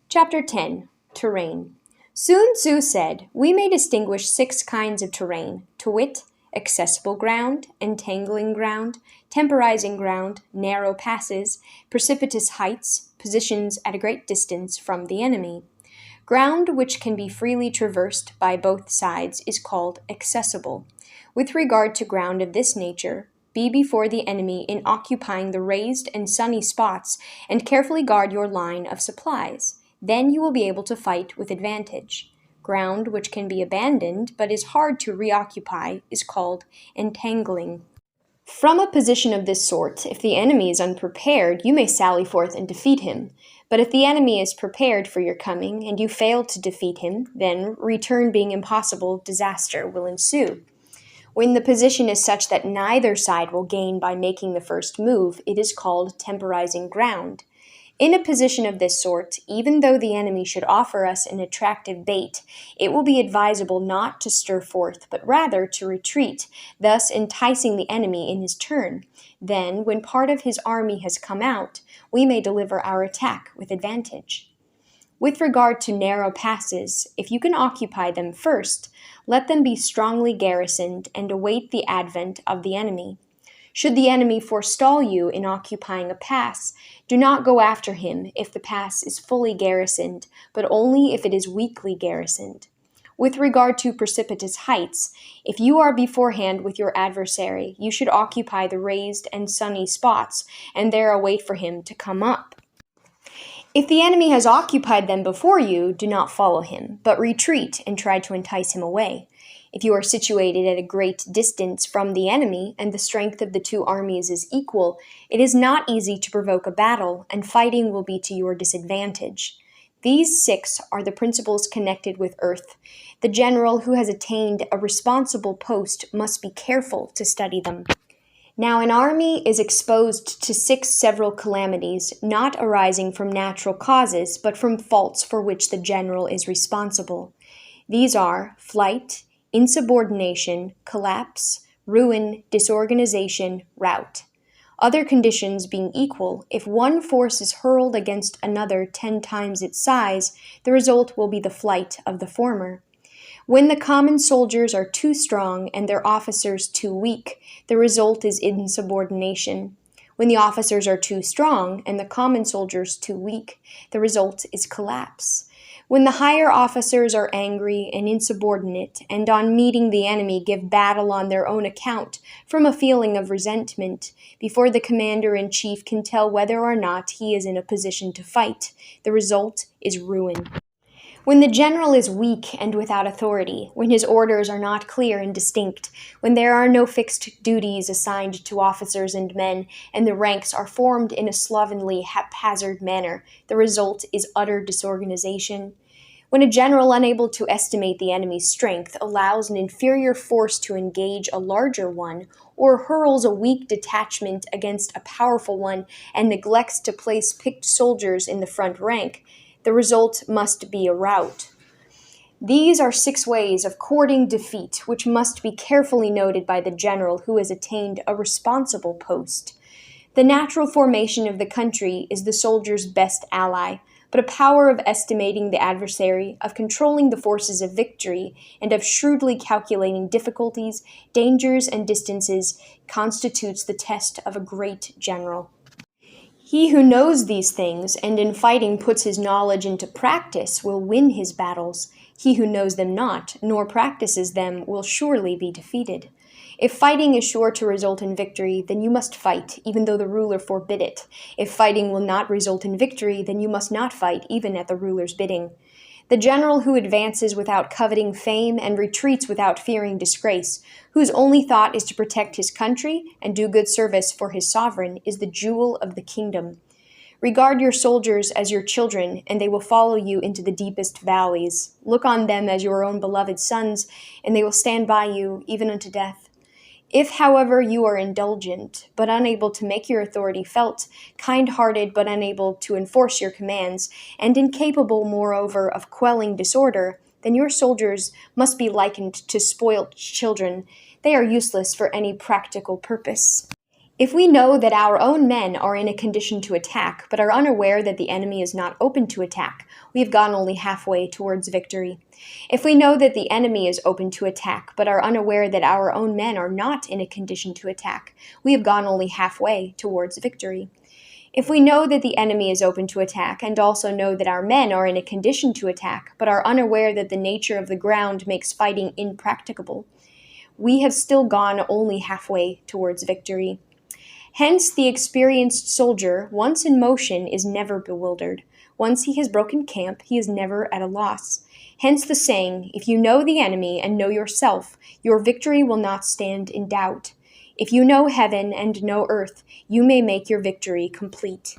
Chapter 10. Terrain. Sun Tzu said, "We may distinguish 6 kinds of terrain, to wit, accessible ground, entangling ground, temporizing ground, narrow passes, precipitous heights, positions at a great distance from the enemy. Ground which can be freely traversed by both sides is called accessible. With regard to ground of this nature, be before the enemy in occupying the raised and sunny spots, and carefully guard your line of supplies. Then you will be able to fight with advantage. Ground which can be abandoned but is hard to reoccupy is called entangling. From a position of this sort, if the enemy is unprepared, you may sally forth and defeat him. But if the enemy is prepared for your coming, and you fail to defeat him, then, return being impossible, disaster will ensue. When the position is such that neither side will gain by making the first move, it is called temporizing ground. In a position of this sort, even though the enemy should offer us an attractive bait, it will be advisable not to stir forth, but rather to retreat, thus enticing the enemy in his turn. Then, when part of his army has come out, we may deliver our attack with advantage. With regard to narrow passes, if you can occupy them first, let them be strongly garrisoned and await the advent of the enemy. Should the enemy forestall you in occupying a pass, do not go after him if the pass is fully garrisoned, but only if it is weakly garrisoned. With regard to precipitous heights, if you are beforehand with your adversary, you should occupy the raised and sunny spots, and there await for him to come up. If the enemy has occupied them before you, do not follow him, but retreat and try to entice him away. If you are situated at a great distance from the enemy, and the strength of the 2 armies is equal, it is not easy to provoke a battle, and fighting will be to your disadvantage. These 6 are the principles connected with earth. The general who has attained a responsible post must be careful to study them. Now an army is exposed to 6 several calamities, not arising from natural causes, but from faults for which the general is responsible. These are flight, insubordination, collapse, ruin, disorganization, rout. Other conditions being equal, if one force is hurled against another 10 times its size, the result will be the flight of the former. When the common soldiers are too strong and their officers too weak, the result is insubordination. When the officers are too strong and the common soldiers too weak, the result is collapse. When the higher officers are angry and insubordinate, and on meeting the enemy give battle on their own account, from a feeling of resentment, before the commander-in-chief can tell whether or not he is in a position to fight, the result is ruin. When the general is weak and without authority, when his orders are not clear and distinct, when there are no fixed duties assigned to officers and men, and the ranks are formed in a slovenly, haphazard manner, the result is utter disorganization. When a general unable to estimate the enemy's strength allows an inferior force to engage a larger one, or hurls a weak detachment against a powerful one and neglects to place picked soldiers in the front rank, the result must be a rout. These are 6 ways of courting defeat, which must be carefully noted by the general who has attained a responsible post. The natural formation of the country is the soldier's best ally, but a power of estimating the adversary, of controlling the forces of victory, and of shrewdly calculating difficulties, dangers, and distances constitutes the test of a great general. He who knows these things, and in fighting puts his knowledge into practice, will win his battles. He who knows them not, nor practices them, will surely be defeated. If fighting is sure to result in victory, then you must fight, even though the ruler forbid it. If fighting will not result in victory, then you must not fight, even at the ruler's bidding. The general who advances without coveting fame and retreats without fearing disgrace, whose only thought is to protect his country and do good service for his sovereign, is the jewel of the kingdom. Regard your soldiers as your children, and they will follow you into the deepest valleys. Look on them as your own beloved sons, and they will stand by you even unto death. If, however, you are indulgent, but unable to make your authority felt, kind-hearted, but unable to enforce your commands, and incapable, moreover, of quelling disorder, then your soldiers must be likened to spoilt children. They are useless for any practical purpose. If we know that our own men are in a condition to attack, but are unaware that the enemy is not open to attack, we have gone only halfway towards victory. If we know that the enemy is open to attack, but are unaware that our own men are not in a condition to attack, we have gone only halfway towards victory. If we know that the enemy is open to attack, and also know that our men are in a condition to attack, but are unaware that the nature of the ground makes fighting impracticable, we have still gone only halfway towards victory. Hence, the experienced soldier, once in motion, is never bewildered. Once he has broken camp, he is never at a loss. Hence the saying, if you know the enemy and know yourself, your victory will not stand in doubt. If you know heaven and know earth, you may make your victory complete.